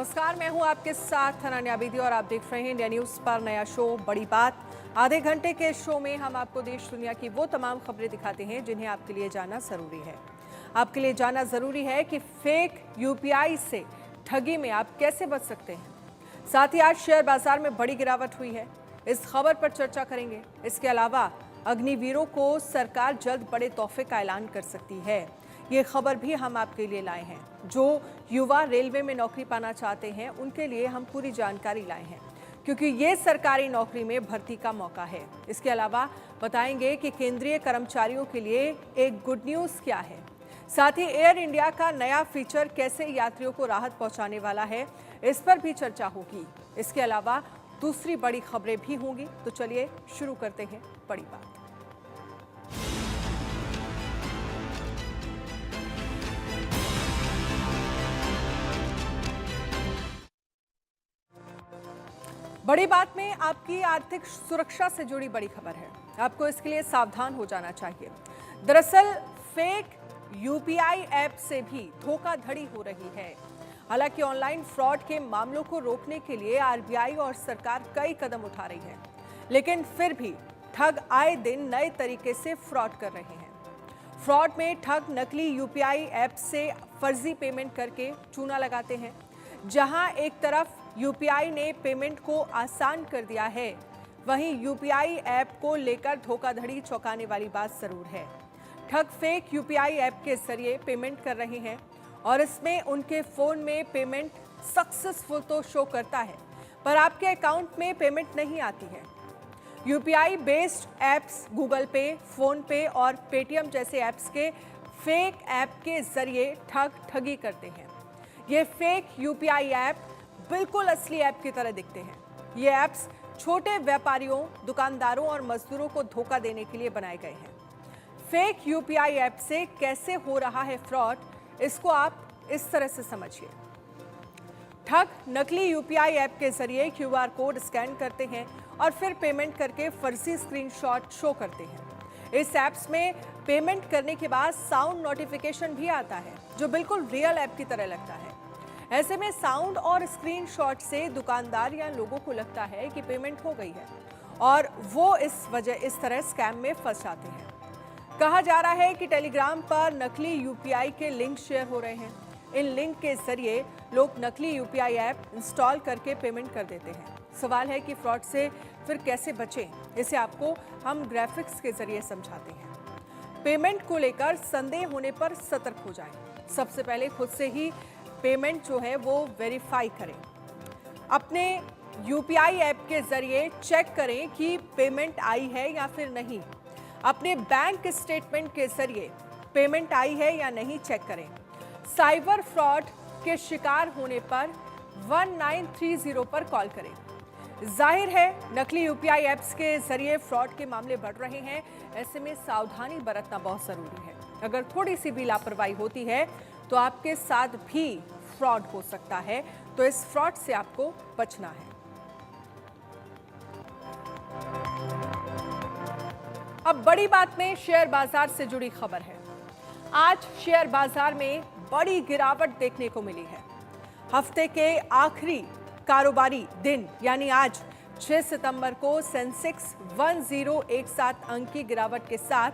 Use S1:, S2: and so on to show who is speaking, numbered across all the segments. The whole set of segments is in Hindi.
S1: नमस्कार, मैं हूं आपके साथ अनन्या बेदी और आप देख रहे हैं इंडिया न्यूज पर नया शो बड़ी बात। आधे घंटे के शो में हम आपको देश दुनिया की वो तमाम खबरें दिखाते हैं जिन्हें आपके लिए जानना जरूरी है। आपके लिए जानना जरूरी है कि फेक यूपीआई से ठगी में आप कैसे बच सकते हैं। साथ ही आज शेयर बाजार में बड़ी गिरावट हुई है, इस खबर पर चर्चा करेंगे। इसके अलावा अग्निवीरों को सरकार जल्द बड़े तोहफे का ऐलान कर सकती है, ये खबर भी हम आपके लिए लाए हैं। जो युवा रेलवे में नौकरी पाना चाहते हैं उनके लिए हम पूरी जानकारी लाए हैं, क्योंकि ये सरकारी नौकरी में भर्ती का मौका है। इसके अलावा बताएंगे कि केंद्रीय कर्मचारियों के लिए एक गुड न्यूज़ क्या है। साथ ही एयर इंडिया का नया फीचर कैसे यात्रियों को राहत पहुंचाने वाला है, इस पर भी चर्चा होगी। इसके अलावा दूसरी बड़ी खबरें भी होंगी। तो चलिए शुरू करते हैं बड़ी बात। बड़ी बात में आपकी आर्थिक सुरक्षा से जुड़ी बड़ी खबर है। आपको इसके लिए सावधान हो जाना चाहिए। दरअसल फेक यूपीआई ऐप से भी धोखाधड़ी हो रही है। हालांकि ऑनलाइन फ्रॉड के मामलों को रोकने के लिए आरबीआई और सरकार कई कदम उठा रही है, लेकिन फिर भी ठग आए दिन नए तरीके से फ्रॉड कर रहे हैं। फ्रॉड में ठग नकली यूपीआई ऐप से फर्जी पेमेंट करके चूना लगाते हैं। जहां एक तरफ यूपीआई ने पेमेंट को आसान कर दिया है, वहीं यूपीआई ऐप को लेकर धोखाधड़ी चौंकाने वाली बात जरूर है। ठग फेक यूपीआई ऐप के जरिए पेमेंट कर रहे हैं और इसमें उनके फोन में पेमेंट सक्सेसफुल तो शो करता है, पर आपके अकाउंट में पेमेंट नहीं आती है। यूपीआई बेस्ड ऐप्स गूगल पे, फोन पे और पेटीएम जैसे ऐप्स के फेक ऐप के जरिए ठगी करते हैं। ये फेक यूपीआई ऐप बिल्कुल असली ऐप की तरह दिखते हैं। ये ऐप्स छोटे व्यापारियों, दुकानदारों और मजदूरों को धोखा देने के लिए बनाए गए हैं। फेक यूपीआई ऐप से कैसे हो रहा है फ्रॉड, इसको आप इस तरह से समझिए। ठग नकली यूपीआई ऐप के जरिए क्यूआर कोड स्कैन करते हैं और फिर पेमेंट करके फर्जी स्क्रीनशॉट शो करते हैं। इस ऐप्स में पेमेंट करने के बाद साउंड नोटिफिकेशन भी आता है, जो बिल्कुल रियल ऐप की तरह लगता है। ऐसे में साउंड और स्क्रीनशॉट से दुकानदार या लोगों को लगता है कि पेमेंट हो गई है और वो इस तरह स्कैम में फंस जाते हैं। कहा जा रहा है कि टेलीग्राम पर नकली यूपीआई के लिंक शेयर हो रहे हैं। इन लिंक के जरिए लोग नकली यूपीआई ऐप इंस्टॉल करके पेमेंट कर देते हैं। सवाल है कि फ्रॉड से फिर कैसे बचें, इसे आपको हम ग्राफिक्स के जरिए समझाते हैं। पेमेंट को लेकर संदेह होने पर सतर्क हो जाएं। सबसे पहले खुद से ही पेमेंट जो है वो वेरीफाई करें। अपने यूपीआई ऐप के जरिए चेक करें कि पेमेंट आई है या फिर नहीं। अपने बैंक स्टेटमेंट के जरिए पेमेंट आई है या नहीं चेक करें। साइबर फ्रॉड के शिकार होने पर 1930 पर कॉल करें। जाहिर है नकली यूपीआई ऐप्स के जरिए फ्रॉड के मामले बढ़ रहे हैं, ऐसे में सावधानी बरतना बहुत जरूरी है। अगर थोड़ी सी भी लापरवाही होती है तो आपके साथ भी फ्रॉड हो सकता है, तो इस फ्रॉड से आपको बचना है। अब बड़ी बात में शेयर बाजार से जुड़ी खबर है। आज शेयर बाजार में बड़ी गिरावट देखने को मिली है। हफ्ते के आखिरी कारोबारी दिन यानी आज 6 सितंबर को सेंसेक्स 1017 अंक की गिरावट के साथ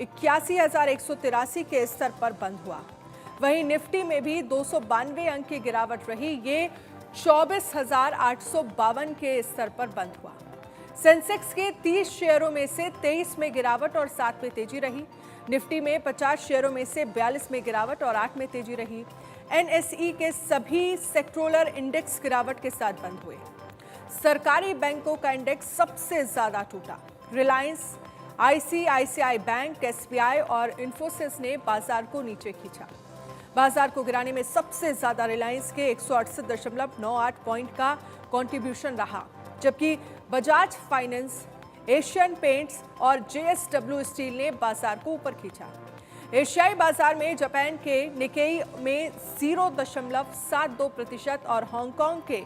S1: 81,183 के स्तर पर बंद हुआ। वहीं निफ्टी में भी 292 अंक की गिरावट रही, ये 24,852 के स्तर पर बंद हुआ। सेंसेक्स के 30 शेयरों में से 23 में गिरावट और 7 में तेजी रही। निफ्टी में 50 शेयरों में से 42 में गिरावट और 8 में तेजी रही। एनएसई के सभी सेक्टोरल इंडेक्स गिरावट के साथ बंद हुए। सरकारी बैंकों का इंडेक्स सबसे ज्यादा टूटा। रिलायंस, आईसीआईसीआई बैंक, एसबीआई और इंफोसिस ने बाजार को नीचे खींचा। बाजार को गिराने में सबसे ज्यादा रिलायंस के 168.98 पॉइंट का कंट्रीब्यूशन रहा, जबकि बजाज फाइनेंस, एशियन पेंट्स और जेएसडब्ल्यू स्टील ने बाजार को ऊपर खींचा। एशियाई बाजार में जापान के निकेई में 0.72% और हांगकांग के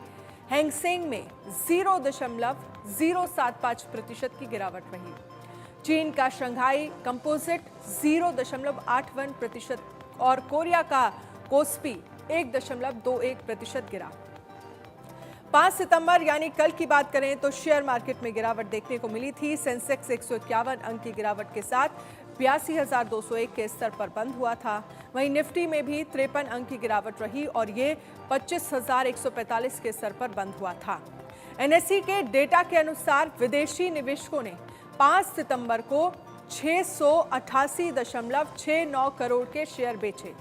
S1: हैंगसेंग में 0.075% की गिरावट रही। चीन का शंघाई कंपोजिट 0.81% और कोरिया का कोस्पी 1.21% गिरा। 5 सितंबर यानी कल की बात करें तो शेयर मार्केट में गिरावट देखने को मिली थी। सेंसेक्स 151 अंक की गिरावट के साथ 82,201 के स्तर पर बंद हुआ था। वहीं निफ्टी में भी 53 अंक की गिरावट रही और ये 25,145 के स्तर पर बंद हुआ था। एनएसई के डेटा के अनुसार विदेशी निवेशकों ने 5 सितंबर को 688.69 करोड़ के शेयर बेचे।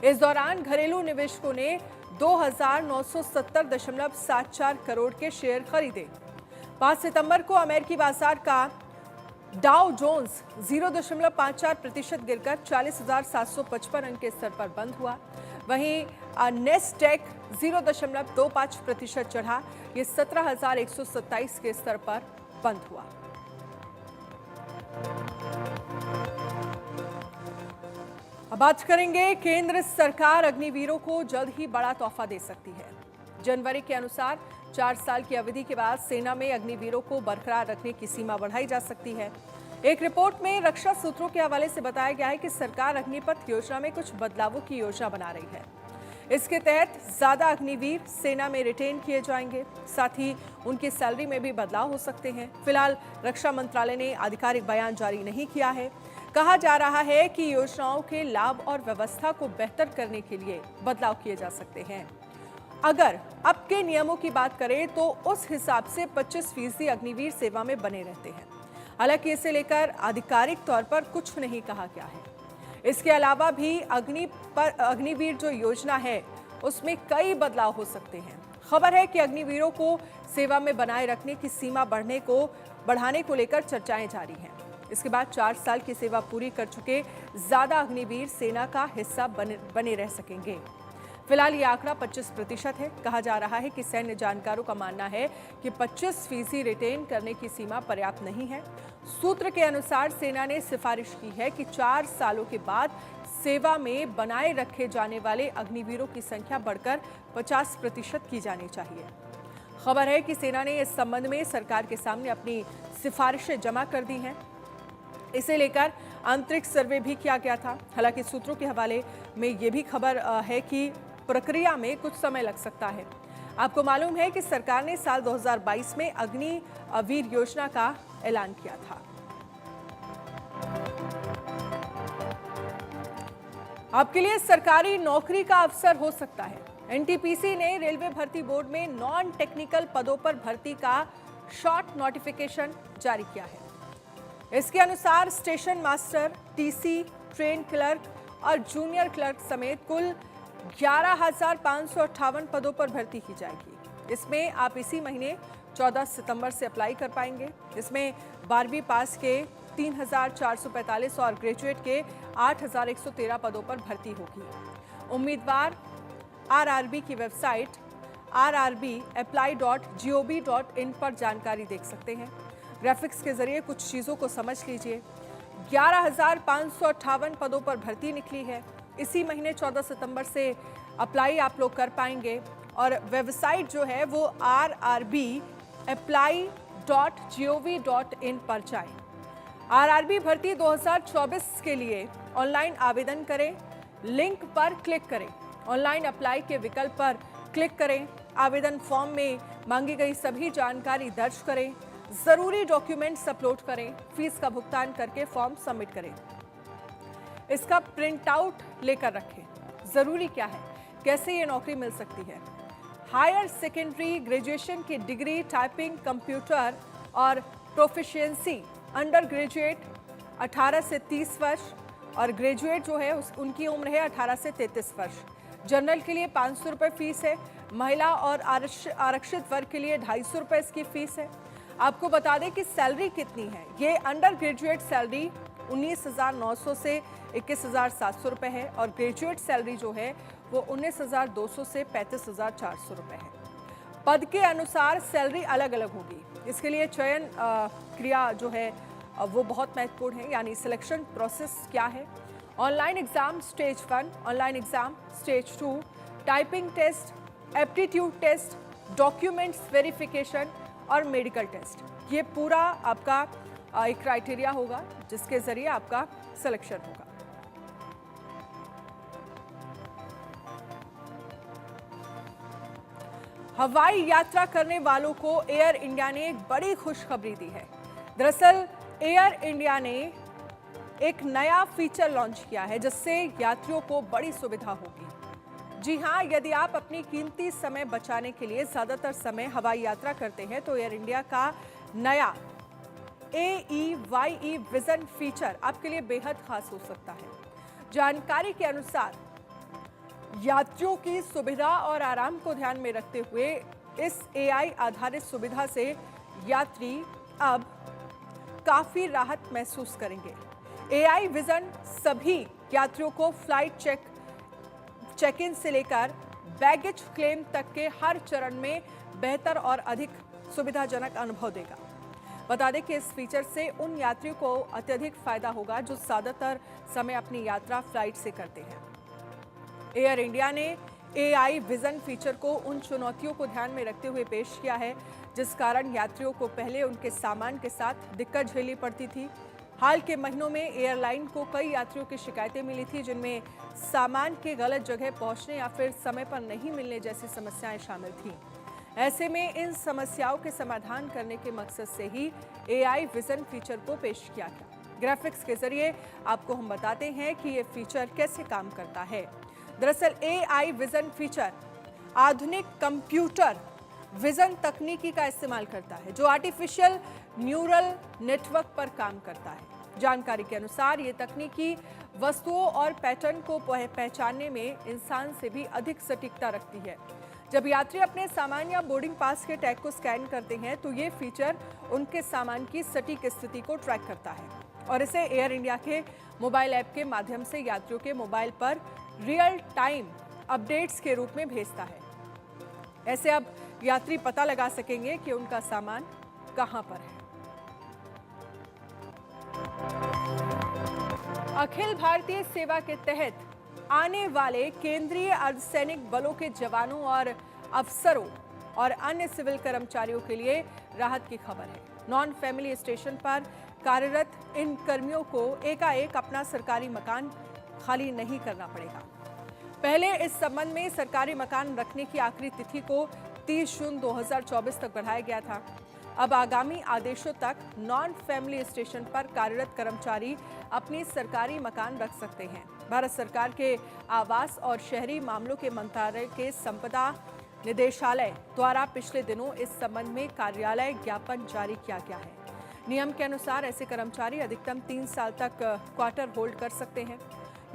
S1: इस दौरान घरेलू निवेशकों ने 2,970.74 करोड़ के शेयर खरीदे। 5 सितंबर को अमेरिकी बाजार का डाउ जोन्स 0.54% गिरकर 40,755 अंक के स्तर पर बंद हुआ। वहीं नेस्डेक 0.25% चढ़ा, ये 17,127 के स्तर पर बंद हुआ। अब बात करेंगे, केंद्र सरकार अग्निवीरों को जल्द ही बड़ा तोहफा दे सकती है। जनवरी के अनुसार 4 साल की अवधि के बाद सेना में अग्निवीरों को बरकरार रखने की सीमा बढ़ाई जा सकती है। एक रिपोर्ट में रक्षा सूत्रों के हवाले से बताया गया है कि सरकार अग्निपथ योजना में कुछ बदलावों की योजना बना रही है। इसके तहत ज्यादा अग्निवीर सेना में रिटेन किए जाएंगे, साथ ही उनकी सैलरी में भी बदलाव हो सकते हैं। फिलहाल रक्षा मंत्रालय ने आधिकारिक बयान जारी नहीं किया है। कहा जा रहा है कि योजनाओं के लाभ और व्यवस्था को बेहतर करने के लिए बदलाव किए जा सकते हैं। अगर अब के नियमों की बात करें तो उस हिसाब से 25% अग्निवीर सेवा में बने रहते हैं। हालांकि इसे लेकर आधिकारिक तौर पर कुछ नहीं कहा गया है। इसके अलावा भी अग्निवीर जो योजना है उसमें कई बदलाव हो सकते हैं। खबर है कि अग्निवीरों को सेवा में बनाए रखने की सीमा बढ़ाने को लेकर चर्चाएं जारी हैं। इसके बाद 4 साल की सेवा पूरी कर चुके ज्यादा अग्निवीर सेना का हिस्सा बने रह सकेंगे। फिलहाल ये आंकड़ा 25% है। कहा जा रहा है कि सैन्य जानकारों का मानना है कि 25% रिटेन करने की सीमा पर्याप्त नहीं है। सूत्र के अनुसार सेना ने सिफारिश की है कि 4 सालों के बाद सेवा में बनाए रखे जाने वाले अग्निवीरों की संख्या बढ़कर 50% की जानी चाहिए। खबर है कि सेना ने इस संबंध में सरकार के सामने अपनी सिफारिशें जमा कर दी हैं। इसे लेकर आंतरिक सर्वे भी किया गया था। हालांकि सूत्रों के हवाले में ये भी खबर है कि प्रक्रिया में कुछ समय लग सकता है। आपको मालूम है कि सरकार ने साल 2022 में अग्निवीर योजना का ऐलान किया था। आपके लिए सरकारी नौकरी का अवसर हो सकता है। एनटीपीसी ने रेलवे भर्ती बोर्ड में नॉन टेक्निकल पदों पर भर्ती का शॉर्ट नोटिफिकेशन जारी किया है। इसके अनुसार station master, TC, train clerk और जूनियर क्लर्क समेत कुल 11,558 पदों पर भर्ती की जाएगी। इसमें आप इसी महीने 14 सितंबर से अप्लाई कर पाएंगे। इसमें 12वीं पास के 3,445 और ग्रेजुएट के 8,113 पदों पर भर्ती होगी। उम्मीदवार आरआरबी की वेबसाइट rrbapply.gov.in पर जानकारी देख सकते हैं। ग्राफिक्स के जरिए कुछ चीज़ों को समझ लीजिए। 11,558 पदों पर भर्ती निकली है। इसी महीने 14 सितंबर से अप्लाई आप लोग कर पाएंगे और वेबसाइट जो है वो rrbapply.gov.in पर जाएं। आरआरबी भर्ती 2024 के लिए ऑनलाइन आवेदन करें, लिंक पर क्लिक करें, ऑनलाइन अप्लाई के विकल्प पर क्लिक करें, आवेदन फॉर्म में मांगी गई सभी जानकारी दर्ज करें, जरूरी डॉक्यूमेंट्स अपलोड करें, फीस का भुगतान करके फॉर्म सबमिट करें। इसका प्रिंट आउट लेकर रखें। जरूरी क्या है, कैसे ये नौकरी मिल सकती है? हायर सेकेंडरी ग्रेजुएशन की डिग्री, टाइपिंग, कंप्यूटर और प्रोफिशिएंसी, अंडर ग्रेजुएट 18 से 30 वर्ष और ग्रेजुएट जो है उनकी उम्र है 18 से 33 वर्ष। जनरल के लिए 500 रुपये फीस है। महिला और आरक्षित वर्ग के लिए 250 रुपये इसकी फीस है। आपको बता दें कि सैलरी कितनी है। ये अंडर ग्रेजुएट सैलरी 19,900 से 21,700 रुपये है और ग्रेजुएट सैलरी जो है वो 19,200 से 35,400 रुपये है। पद के अनुसार सैलरी अलग अलग होगी। इसके लिए चयन क्रिया जो है वो बहुत महत्वपूर्ण है, यानी सिलेक्शन प्रोसेस क्या है। Online exam stage 1, online exam stage 2, typing test, aptitude test, documents verification और मेडिकल टेस्ट। ये पूरा आपका एक क्राइटेरिया होगा जिसके जरिए आपका सिलेक्शन होगा। हवाई यात्रा करने वालों को एयर इंडिया ने एक बड़ी खुशखबरी दी है। दरअसल एयर इंडिया ने एक नया फीचर लॉन्च किया है जिससे यात्रियों को बड़ी सुविधा होगी। जी हां, यदि आप अपनी कीमती समय बचाने के लिए ज्यादातर समय हवाई यात्रा करते हैं तो एयर इंडिया का नया AEYE विजन फीचर आपके लिए बेहद खास हो सकता है। जानकारी के अनुसार यात्रियों की सुविधा और आराम को ध्यान में रखते हुए इस AI आधारित सुविधा से यात्री अब काफी राहत महसूस करेंगे। AI विजन सभी यात्रियों को फ्लाइट चेक इन से लेकर बैगेज क्लेम तक के हर चरण में बेहतर और अधिक सुविधाजनक अनुभव देगा। बता दें कि इस फीचर से उन यात्रियों को अत्यधिक फायदा होगा जो ज्यादातर समय अपनी यात्रा फ्लाइट से करते हैं। एयर इंडिया ने AI विजन फीचर को उन चुनौतियों को ध्यान में रखते हुए पेश किया है जिस कारण यात्रियों को पहले उनके सामान के साथ दिक्कत झेलनी पड़ती थी। हाल के महीनों में एयरलाइन को कई यात्रियों की शिकायतें मिली थी जिनमें सामान के गलत जगह पहुंचने या फिर समय पर नहीं मिलने जैसी समस्याएं शामिल थीं। ऐसे में इन समस्याओं के समाधान करने के मकसद से ही AI विजन फीचर को पेश किया गया। ग्राफिक्स के जरिए आपको हम बताते हैं कि ये फीचर कैसे काम करता है। दरअसल AI विजन फीचर आधुनिक कंप्यूटर विजन तकनीकी का इस्तेमाल करता है जो आर्टिफिशियल न्यूरल नेटवर्क पर काम करता है। जानकारी के अनुसार ये तकनीकी वस्तुओं और पैटर्न को पहचानने में इंसान से भी अधिक सटीकता रखती है। जब यात्री अपने सामान या बोर्डिंग पास के टैग को स्कैन करते हैं तो ये फीचर उनके सामान की सटीक स्थिति को ट्रैक करता है और इसे एयर इंडिया के मोबाइल ऐप के माध्यम से यात्रियों के मोबाइल पर रियल टाइम अपडेट्स के रूप में भेजता है। ऐसे अब यात्री पता लगा सकेंगे कि उनका सामान कहां पर है। अखिल भारतीय सेवा के तहत आने वाले केंद्रीय अर्धसैनिक बलों के जवानों और अफसरों और अन्य सिविल कर्मचारियों के लिए राहत की खबर है। नॉन फैमिली स्टेशन पर कार्यरत इन कर्मियों को एकाएक अपना सरकारी मकान खाली नहीं करना पड़ेगा। पहले इस संबंध में सरकारी मकान रखने की आखिरी तिथि को 30 जून 2024 तक बढ़ाया गया था। अब आगामी आदेशों तक नॉन फैमिली स्टेशन पर कार्यरत कर्मचारी अपनी सरकारी मकान रख सकते हैं। भारत सरकार के आवास और शहरी मामलों के मंत्रालय के संपदा निदेशालय द्वारा पिछले दिनों इस संबंध में कार्यालय ज्ञापन जारी किया गया है। नियम के अनुसार ऐसे कर्मचारी अधिकतम 3 साल तक क्वार्टर होल्ड कर सकते हैं।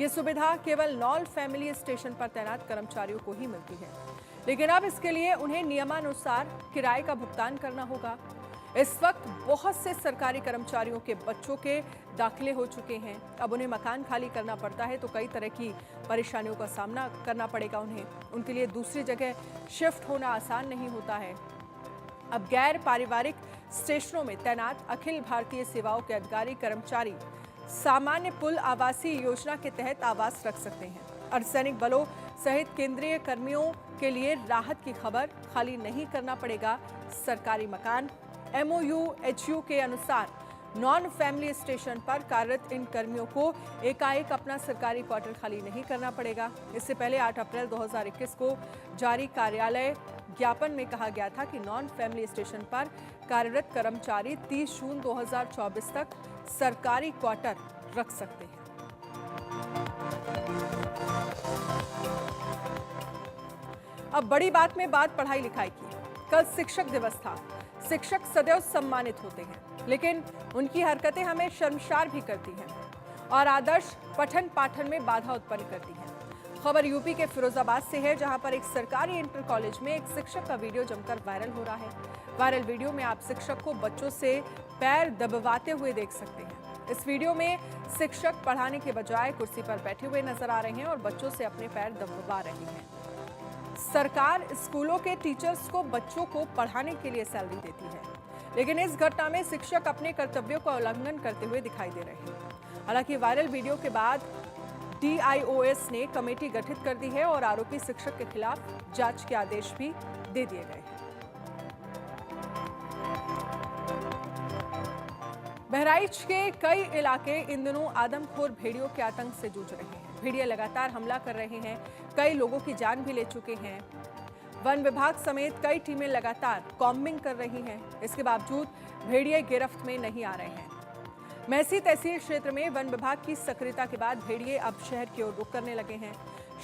S1: ये सुविधा केवल नॉन फैमिली स्टेशन पर तैनात कर्मचारियों को ही मिलती है, लेकिन अब इसके लिए उन्हें नियमानुसार किराए का भुगतान करना होगा। इस वक्त बहुत से सरकारी कर्मचारियों के बच्चों के दाखिले हो चुके हैं। अब उन्हें मकान खाली करना पड़ता है तो कई तरह की परेशानियों का सामना करना पड़ेगा उन्हें। उनके लिए दूसरी जगह शिफ्ट होना आसान नहीं होता है। अब गैर पारिवारिक स्टेशनों में तैनात अखिल भारतीय सेवाओं के अधिकारी कर्मचारी सामान्य पुल आवासीय योजना के तहत आवास रख सकते हैं। अर्धसैनिक बलों सहित केंद्रीय कर्मियों के लिए राहत की खबर, खाली नहीं करना पड़ेगा सरकारी मकान। MOU के अनुसार नॉन फैमिली स्टेशन पर कार्यरत इन कर्मियों को एकाएक अपना सरकारी क्वार्टर खाली नहीं करना पड़ेगा। इससे पहले 8 अप्रैल 2021 को जारी कार्यालय ज्ञापन में कहा गया था कि नॉन फैमिली स्टेशन पर कार्यरत कर्मचारी 30 जून 2024 तक सरकारी क्वार्टर रख सकते हैं। अब बड़ी बात में बात पढ़ाई लिखाई की। कल शिक्षक दिवस था। शिक्षक सदैव सम्मानित होते हैं, लेकिन उनकी हरकतें हमें शर्मसार भी करती हैं और आदर्श पठन पाठन में बाधा उत्पन्न करती हैं। खबर यूपी के फिरोजाबाद से है, जहां पर एक सरकारी इंटर कॉलेज में एक शिक्षक का वीडियो जमकर वायरल हो रहा है। वायरल वीडियो में आप शिक्षक को बच्चों से पैर दबवाते हुए देख सकते हैं। इस वीडियो में शिक्षक पढ़ाने के बजाय कुर्सी पर बैठे हुए नजर आ रहे हैं और बच्चों से अपने पैर दबवा रहे हैं। सरकार स्कूलों के टीचर्स को बच्चों को पढ़ाने के लिए सैलरी देती है, लेकिन इस घटना में शिक्षक अपने कर्तव्यों का उल्लंघन करते हुए दिखाई दे रहे हैं। हालांकि वायरल वीडियो के बाद DIOS ने कमेटी गठित कर दी है और आरोपी शिक्षक के खिलाफ जांच के आदेश भी दे दिए गए हैं। बहराइच के कई इलाके इन दिनों आदमखोर भेड़ियों के आतंक से जूझ रहे हैं। भेड़िए लगातार हमला कर रहे हैं, कई लोगों की जान भी ले चुके हैं। वन विभाग समेत कई टीमें लगातार कॉम्बिंग कर रही हैं। इसके बावजूद भेड़िए गिरफ्त में नहीं आ रहे हैं। मैसी तहसील क्षेत्र में वन विभाग की सक्रियता के बाद भेड़िए अब शहर की ओर रुख करने लगे हैं।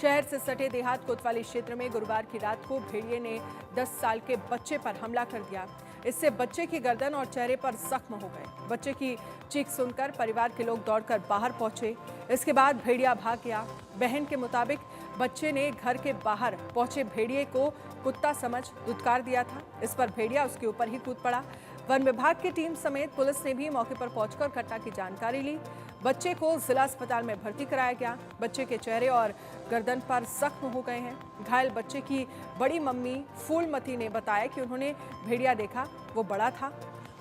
S1: शहर से सटे देहात कोतवाली क्षेत्र में गुरुवार की रात को भेड़िए ने 10 साल के बच्चे पर हमला कर दिया। इससे बच्चे की गर्दन और चेहरे पर जख्म हो गए। बच्चे की चीख सुनकर परिवार के लोग दौड़कर बाहर पहुंचे। इसके बाद भेड़िया भाग गया। बहन के मुताबिक बच्चे ने घर के बाहर पहुंचे भेड़िए को कुत्ता समझ दुत्कार दिया था। इस पर भेड़िया उसके ऊपर ही कूद पड़ा। वन विभाग की टीम समेत पुलिस ने भी मौके पर पहुंचकर घटना की जानकारी ली। बच्चे को जिला अस्पताल में भर्ती कराया गया। बच्चे के चेहरे और गर्दन पर जख्म हो गए हैं। घायल बच्चे की बड़ी मम्मी फूलमती ने बताया कि उन्होंने भेड़िया देखा। वो बड़ा था,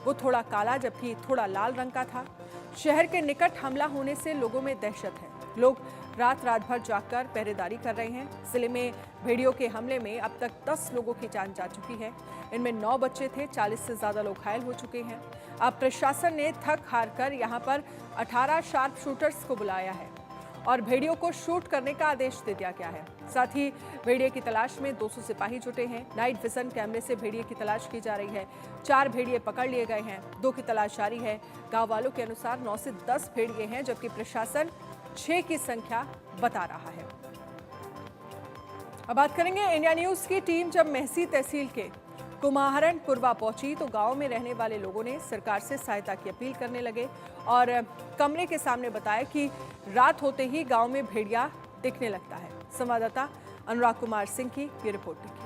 S1: वो थोड़ा काला जबकि थोड़ा लाल रंग का था। शहर के निकट हमला होने से लोगों में दहशत है। लोग रात भर जागकर पहरेदारी कर रहे हैं। जिले में भेड़ियों के हमले में अब तक 10 लोगों की जान जा चुकी है। इनमें 9 बच्चे थे। 40 से ज्यादा लोग घायल हो चुके हैं। अब प्रशासन ने थक हार कर यहाँ पर 18 शार्प शूटर्स को बुलाया है और भेड़ियों को शूट करने का आदेश दे दिया गया है। साथ ही भेड़िए की तलाश में 200 सिपाही जुटे हैं। नाइट विजन कैमरे से भेड़िए की तलाश की जा रही है। 4 भेड़िए पकड़ लिए गए हैं। 2 की तलाश जारी है। गांव वालों के अनुसार 9 से 10 भेड़िए हैं, जबकि प्रशासन 6 की संख्या बता रहा है। अब बात करेंगे इंडिया न्यूज की टीम जब मैसी तहसील के कुमाहरन पुरवा पहुंची तो गांव में रहने वाले लोगों ने सरकार से सहायता की अपील करने लगे और कमरे के सामने बताया कि रात होते ही गांव में भेड़िया दिखने लगता है। संवाददाता अनुराग कुमार सिंह की ये रिपोर्ट देखिए।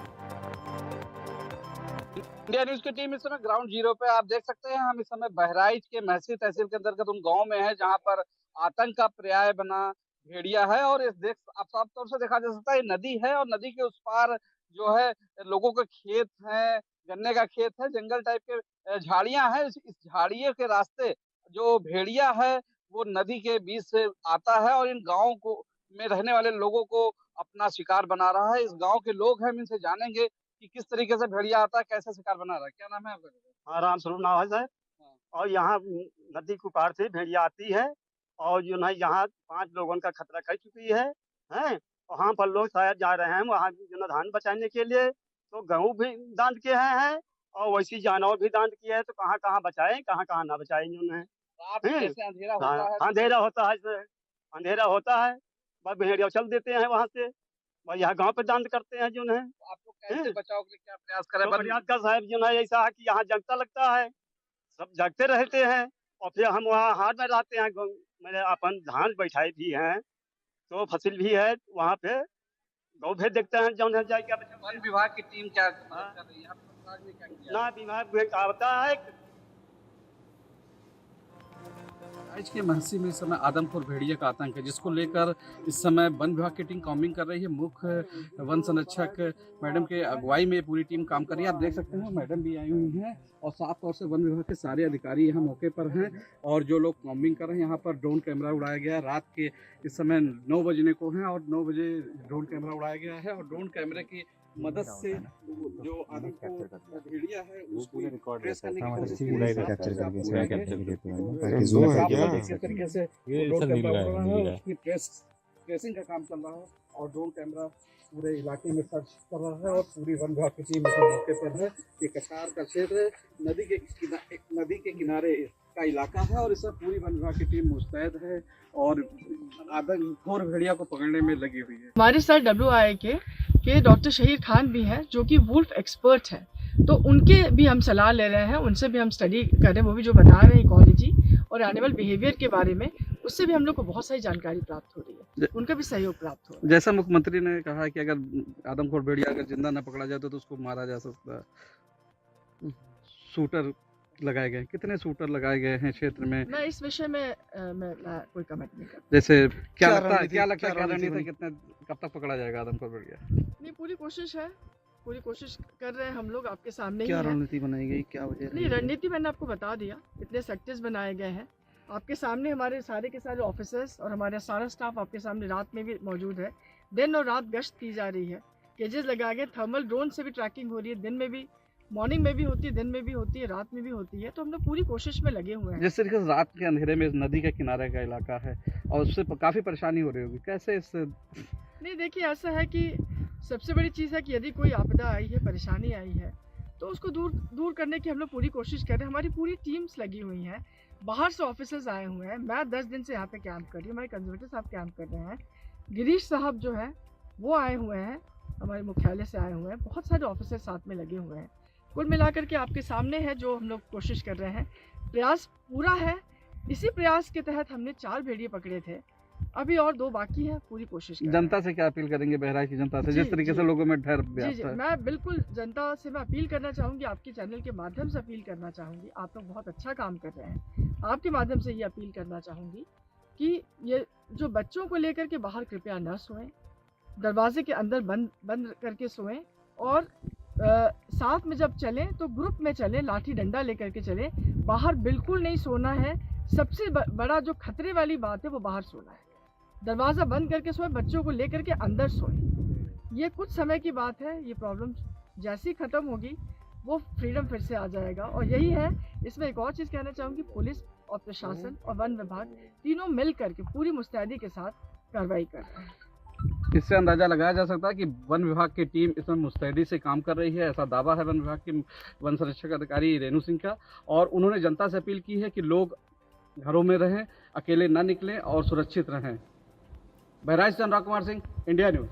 S2: इंडिया न्यूज की टीम इस समय ग्राउंड जीरो पे आप देख सकते हैं। हम इस समय बहराइच के मैसी तहसील के अंतर्गत उन गांव में है जहां पर आतंक का पर्याय बना भेड़िया है और इस देख आप साफ तौर से देखा जा सकता है नदी है और नदी के उस पार जो है लोगों के खेत हैं, गन्ने का खेत है, जंगल टाइप के झाड़ियां हैं। इस झाड़ियों के रास्ते जो भेड़िया है वो नदी के बीच से आता है और इन गाँव को में रहने वाले लोगों को अपना शिकार बना रहा है। इस गाँव के लोग हैं, हम इनसे जानेंगे कि किस तरीके से भेड़िया आता है, कैसे शिकार बना रहा है। क्या नाम है आपका?
S3: हाँ, राम स्वरूप नाम है सर। और यहाँ नदी के पार से भेड़िया आती है और जो है यहाँ 5 लोगों का खतरा कर चुकी है हैं। वहाँ पर लोग शायद जा रहे हैं वहाँ जो है धान बचाने के लिए, तो गेहूँ भी दांत के हैं और वैसी जानवर भी दांत किया है। तो कहाँ कहाँ बचाएं, कहाँ कहाँ ना बचाएं जो है।
S2: रात में जैसे अंधेरा होता है
S3: अंधेरा होता है सर, अंधेरा होता है, बस भेड़िया चल देते हैं वहाँ से, बस यहाँ गाँव पे दांत करते हैं जो है।
S2: आप लोग कैसे बचाव के लिए क्या प्रयास करें?
S3: तो प्रयास का साहब जो है ऐसा है कि यहाँ जगता लगता है, सब जगते रहते हैं और फिर हम वहाँ हाथ में रहते हैं। मैंने अपन धान बैठाई भी हैं तो फसल भी है वहाँ पे, गौ भी देखते हैं जो है जाके।
S2: वन विभाग की टीम क्या कर रही है? आपके विभाग ने क्या किया?
S3: ना विभाग आता है।
S4: आज के महसी में इस समय आदमपुर भेड़िया का आतंक है, जिसको लेकर इस समय वन विभाग की टीम कॉम्बिंग कर रही है। मुख्य वन संरक्षक मैडम के अगुवाई में पूरी टीम काम कर रही है। आप देख सकते हैं मैडम भी आई हुई हैं और साफ तौर से वन विभाग के सारे अधिकारी यहाँ मौके पर हैं और जो लोग कॉम्बिंग कर रहे हैं। यहाँ पर ड्रोन कैमरा उड़ाया गया है। रात के इस समय 9 बजने को हैं और 9 बजे ड्रोन कैमरा उड़ाया गया है और ड्रोन कैमरे की मदद से जो आदमपुर भेड़िया है उसको ट्रेस करने की कोशिश की जा रही है। तरीके से ड्रोन कैमरा उड़ रहा है, उसकी ट्रेसिंग का काम चल रहा है और ड्रोन कैमरा पूरे इलाके में सर्च कर रहा है और पूरी वन विभाग की टीम इस मौके पर है। ये कछार का क्षेत्र नदी के किनारे का इलाका है और इसमें पूरी वन विभाग की टीम मुस्तैद है और आदमखोर भेड़िया को पकड़ने में लगी हुई है।
S5: हमारे साथ WI के डॉक्टर शहीर खान भी हैं जो कि वुल्फ एक्सपर्ट हैं, तो उनके भी हम सलाह ले रहे हैं, उनसे भी हम स्टडी कर रहे हैं। वो भी जो बता रहे हैं इकोलॉजी और एनिमल बिहेवियर के बारे में, उससे भी हम लोग को बहुत सारी जानकारी प्राप्त हो रही है, उनका भी सहयोग प्राप्त हो रहा है।
S4: जैसा मुख्यमंत्री ने कहा कि अगर आदमखोर भेड़िया अगर जिंदा न पकड़ा जाए तो उसको मारा जा सकता है। शूटर लगाए गए, कितने शूटर लगाए गए हैं क्षेत्र में?
S5: मैं इस विषय में मैं कोई कमेंट नहीं करता।
S4: जैसे क्या लगता है कितने कब तक पकड़ा जाएगा आदमखोर भेड़िया?
S5: नहीं, पूरी कोशिश कर रहे हैं हम लोग, आपके सामने
S4: क्या
S5: ही है।
S4: रणनीति बनाई गई, क्या वजह?
S5: नहीं, रणनीति मैंने आपको बता दिया, इतने सेक्टर्स बनाए गए हैं आपके सामने। हमारे सारे के सारे ऑफिसर्स और हमारा सारा स्टाफ आपके सामने रात में भी मौजूद है। दिन और रात गश्त की जा रही है, केजेस लगाए गए, थर्मल ड्रोन से भी ट्रैकिंग हो रही है। दिन में भी, मॉर्निंग में भी होती है, दिन में भी होती है, रात में भी होती है। तो हम लोग पूरी कोशिश में लगे हुए हैं।
S4: जिस तरीके से रात के अंधेरे में नदी के किनारे का इलाका है और उससे काफ़ी परेशानी हो रही होगी, कैसे इससे?
S5: नहीं, देखिए ऐसा है कि सबसे बड़ी चीज़ है कि यदि कोई आपदा आई है, परेशानी आई है, तो उसको दूर करने की हम लोग पूरी कोशिश कर रहे हैं। हमारी पूरी टीम्स लगी हुई हैं, बाहर से ऑफिसर्स आए हुए हैं। मैं 10 दिन से यहाँ पे कैंप कर रही हूँ, हमारे कंजर्वेटर साहब कैंप कर रहे हैं, गिरीश साहब जो है वो आए हुए हैं, हमारे मुख्यालय से आए हुए हैं, बहुत सारे ऑफिसर साथ में लगे हुए हैं। कुल मिलाकर के आपके सामने है जो हम लोग कोशिश कर रहे हैं। प्रयास पूरा है। इसी प्रयास के तहत हमने 4 भेड़िए पकड़े थे, अभी और 2 बाकी है। पूरी कोशिश कर रहे हैं।
S4: जनता से क्या अपील करेंगे, बहराइच की जनता से,
S5: जी,
S4: जिस तरीके
S5: जी।
S4: से लोगों में डर
S5: जी
S4: व्याप्त
S5: जी,
S4: है?
S5: मैं बिल्कुल जनता से मैं अपील करना चाहूँगी, आपके चैनल के माध्यम से अपील करना चाहूँगी। आप लोग बहुत अच्छा काम कर रहे हैं। आपके माध्यम से ये अपील करना चाहूँगी कि ये जो बच्चों को लेकर के बाहर कृपया न सोएं, दरवाजे के अंदर बंद करके सोएं, और साथ में जब चलें तो ग्रुप में चलें, लाठी डंडा लेकर के चलें। बाहर बिल्कुल नहीं सोना है। सबसे बड़ा जो खतरे वाली बात है वो बाहर सोना है। दरवाज़ा बंद करके सोएं, बच्चों को लेकर के अंदर सोएं। ये कुछ समय की बात है। ये प्रॉब्लम जैसी ख़त्म होगी वो फ्रीडम फिर से आ जाएगा। और यही है। इसमें एक और चीज़ कहना चाहूँगी, पुलिस और प्रशासन और वन विभाग तीनों मिल करके पूरी मुस्तैदी के साथ कार्रवाई कर रहे हैं।
S4: इससे अंदाजा लगाया जा सकता है कि वन विभाग की टीम इसमें मुस्तैदी से काम कर रही है, ऐसा दावा है वन विभाग के वन संरक्षक अधिकारी रेणु सिंह का। और उन्होंने जनता से अपील की है कि लोग घरों में रहें, अकेले न निकलें और सुरक्षित रहें। बहराइच से Anurag Kumar Singh, India news.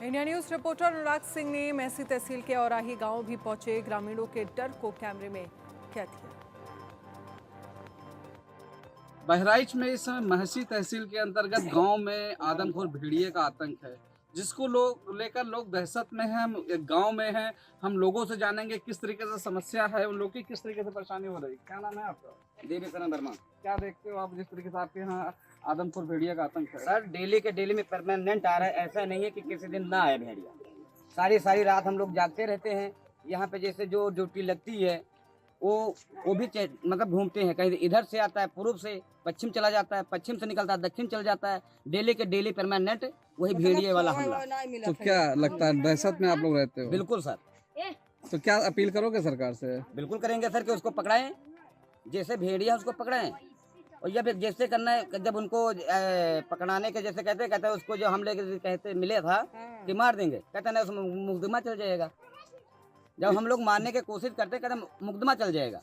S1: India news reporter Anurag Singh ने महसी तहसील के औराही गांव भी पहुंचे, ग्रामीणों के डर को कैमरे में कैद किया।
S4: बहराइच में इस समय महसी तहसील के अंतर्गत गांव में आदमखोर भेड़िए का आतंक है, जिसको लेकर लोग दहशत में हैं। हम एक गांव में हैं, हम लोगों से जानेंगे किस तरीके से समस्या है, उन लोगों की किस तरीके से परेशानी हो रही है। क्या नाम है आपका?
S6: देवीकरण वर्मा।
S4: क्या देखते हो आप जिस तरीके से आपके यहाँ आदमखोर भेड़िया का आतंक है?
S6: सर डेली के डेली में परमानेंट आ रहा है, ऐसा नहीं है कि किसी दिन ना आए भेड़िया। सारी रात हम लोग जागते रहते हैं। यहाँ पे जैसे जो ड्यूटी लगती है वो भी मतलब घूमते हैं, कहीं इधर से आता है, पूर्व से पश्चिम चला जाता है, पश्चिम से निकलता है, दक्षिण चल जाता है। डेली के डेली परमानेंट वही भेड़िए वाला हमला।
S4: तो क्या लगता है दहशत में आप लोग रहते हो?
S6: बिल्कुल सर।
S4: तो क्या अपील करोगे सरकार से?
S6: बिल्कुल करेंगे सर कि उसको पकड़ाएं, जैसे भेड़िया उसको पकड़ाएं। और जब जैसे करना है, जब उनको पकड़ाने के जैसे कहते हैं उसको जो हम लेके कहते मिले था कि मार देंगे, कहते ना उसमें मुकदमा चल जाएगा। जब हम लोग मारने की कोशिश करते कहते मुकदमा चल जाएगा।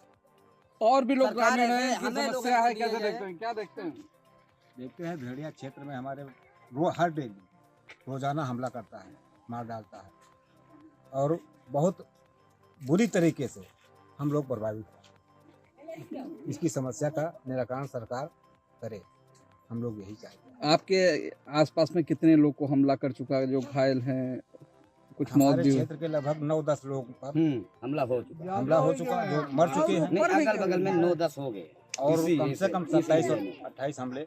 S4: और भी लोग
S6: सरकार
S4: ग्रामीण हैं,
S6: ऐसे
S4: की
S6: हमें
S4: समस्या
S6: लोगों
S4: है,
S6: को
S4: कैसे
S6: दिया
S4: देखते हैं? क्या देखते हैं?
S7: देखते हैं भेड़िया क्षेत्र में हमारे हर डेली रोजाना हमला करता है, मार डालता है और बहुत बुरी तरीके से हम लोग प्रभावित हैं। इसकी समस्या का निराकरण सरकार करे, हम लोग यही चाहते हैं।
S4: आपके आसपास में कितने लोग को हमला कर चुका है, जो घायल हैं, कुछ मौत
S7: हमारे
S4: भी हुई?
S7: क्षेत्र के लगभग 9-10 लोग पर
S6: हमला हो चुका।
S7: हमला हो चुका, जो मर चुके हैं
S6: नहीं, अगल बगल में 9-10 हो गए
S7: और
S6: इसी
S7: कम से कम
S6: इसी
S7: 27 और
S6: में।
S7: 28 हमले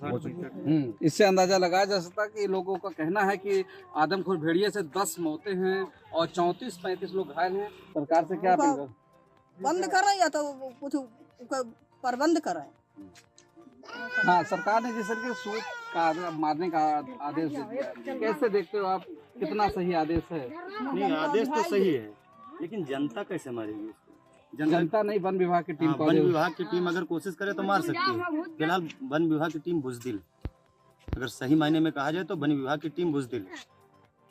S7: हो चुके हैं।
S4: इससे अंदाजा लगाया जा सकता है कि लोगों का कहना है कि आदमखोर भेड़िए से 10 मौतें हैं और 34-35 लोग घायल हैं। सरकार से क्या अपील करें?
S8: बंद करें या तो कुछ प्रबंध करें।
S4: हाँ, सरकार ने जिस तरीके सूद का मारने का आदेश दिया, कैसे देखते हो आप? कितना सही आदेश है?
S9: नहीं, आदेश तो सही है, लेकिन जनता कैसे मारेगी उसको?
S4: जनता नहीं, वन विभाग की टीम
S9: हाँ, वन विभाग की टीम अगर कोशिश करे तो मार सकती है। फिलहाल वन विभाग की टीम बुजदिल, अगर सही मायने में कहा जाए तो वन विभाग की टीम बुजदिल,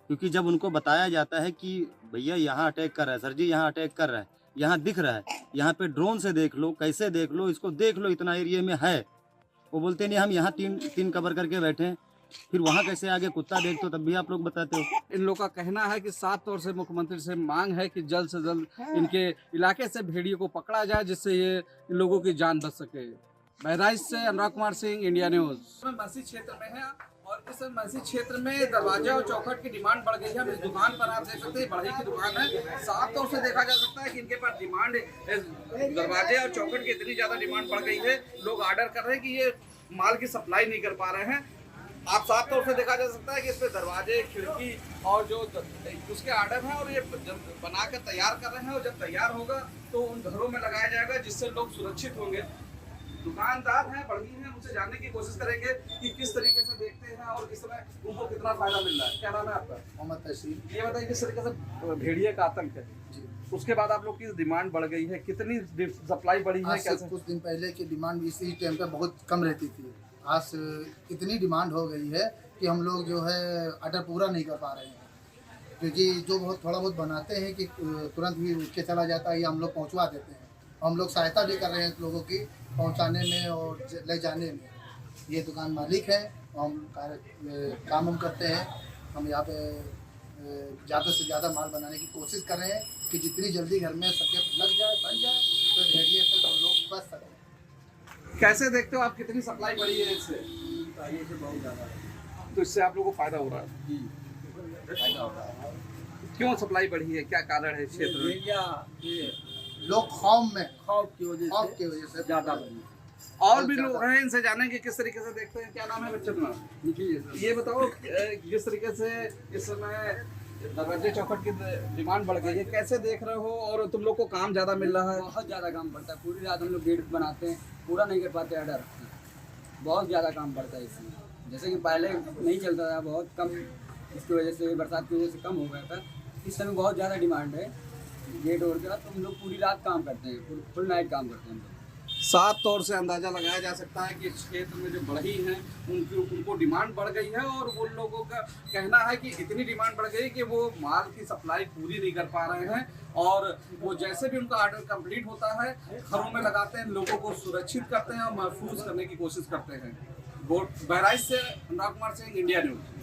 S9: क्योंकि जब उनको बताया जाता है कि भैया यहाँ अटैक कर रहा है, सर जी यहाँ अटैक कर रहा है, यहाँ दिख रहा है, यहाँ पे ड्रोन से देख लो, कैसे देख लो, इसको देख लो, इतना एरिया में है, वो बोलते नहीं हम यहाँ तीन कवर करके बैठे हैं। फिर वहाँ कैसे आगे कुत्ता देख तो तब भी आप लोग बताते हो।
S4: इन लोगों का कहना है कि साफ तौर से मुख्यमंत्री से मांग है कि जल्द से जल्द इनके इलाके से भेड़ियों को पकड़ा जाए, जिससे ये इन लोगों की जान बच सके। बहराइच से अनुराग कुमार सिंह, इंडिया न्यूज। महसी क्षेत्र में है और इस महसी क्षेत्र में दरवाजा और चौखट की डिमांड बढ़ गई है। इस दुकान पर आप देख सकते हैं, बढ़ई की दुकान है। साफ तौर से देखा जा सकता है कि इनके पास डिमांड, दरवाजे और चौखट की इतनी ज्यादा डिमांड बढ़ गई है, लोग ऑर्डर कर रहे हैं कि ये माल की सप्लाई नहीं कर पा रहे हैं। आप साफ तौर से देखा जा सकता है कि इसमें दरवाजे, खिड़की और जो उसके ऑर्डर हैं और ये बनाकर तैयार कर रहे हैं, और जब तैयार होगा तो उन घरों में लगाया जाएगा, जिससे लोग सुरक्षित होंगे। दुकानदार हैं, बढ़ई हैं, उनसे जानने की कोशिश करेंगे कि किस तरीके से देखते हैं और इस समय उनको कितना फायदा मिल रहा है। क्या नाम है आपका?
S10: मोहम्मद तहसील।
S4: ये बताइए, किस तरीके से भेड़िए का आतंक है, उसके बाद आप लोग की डिमांड बढ़ गई है, कितनी सप्लाई बढ़ी है?
S10: आज से कुछ दिन पहले की डिमांड इसी टाइम पे बहुत कम रहती थी, आज इतनी डिमांड हो गई है कि हम लोग जो है ऑर्डर पूरा नहीं कर पा रहे हैं, क्योंकि जो बहुत थोड़ा बहुत बनाते हैं कि तुरंत ही उठ के चला जाता है या हम लोग पहुंचवा देते हैं। हम लोग सहायता भी कर रहे हैं लोगों की पहुंचाने में और ले जाने में। ये दुकान मालिक है, हम काम हम करते हैं। हम यहाँ पे ज़्यादा से ज़्यादा माल बनाने की कोशिश कर रहे हैं कि जितनी जल्दी घर में सबके लग जाए, बन जाए, तो भेड़िए से तो लोग बच सकें।
S4: कैसे देखते हो आप, कितनी सप्लाई बढ़ी है इससे?
S10: ये बहुत ज़्यादा है,
S4: तो इससे आप लोगों को फायदा हो रहा है?
S10: जी फायदा हो रहा है।
S4: क्यों सप्लाई बढ़ी है, क्या कारण है इस क्षेत्र में?
S10: लोग खौफ
S5: की
S10: वजह से ज़्यादा बनी।
S4: और भी लोग हैं, इनसे जानेंगे किस तरीके से देखते हैं। क्या नाम है बच्चे तुम्हारा? ये बताओ किस तरीके से इस समय दरवाजे चौखट की डिमांड बढ़ गई है, कैसे देख रहे हो? और तुम लोग को काम ज़्यादा मिल रहा है?
S6: बहुत ज़्यादा काम पड़ता है, पूरी रात हम लोग गेट बनाते हैं, पूरा नहीं कर पाते ऑर्डर। बहुत ज़्यादा काम पड़ता है इसमें, जैसे कि पहले नहीं चलता था, बहुत कम, इसकी वजह से बरसात की वजह से कम हो गया था। इस समय बहुत ज़्यादा डिमांड है गेट ओढ़ के, तो हम लोग पूरी रात काम करते हैं, फुल नाइट काम करते हैं हम लोग।
S4: साफ तौर से अंदाजा लगाया जा सकता है कि इस क्षेत्र में जो बढ़ी है उनको डिमांड बढ़ गई है, और वो लोगों का कहना है कि इतनी डिमांड बढ़ गई कि वो माल की सप्लाई पूरी नहीं कर पा रहे हैं, और वो जैसे भी उनका ऑर्डर कंप्लीट होता है घरों में लगाते हैं, लोगों को सुरक्षित करते हैं और महफूज करने की कोशिश करते हैं। बहराइच से अनुराग कुमार सिंह, इंडिया न्यूज।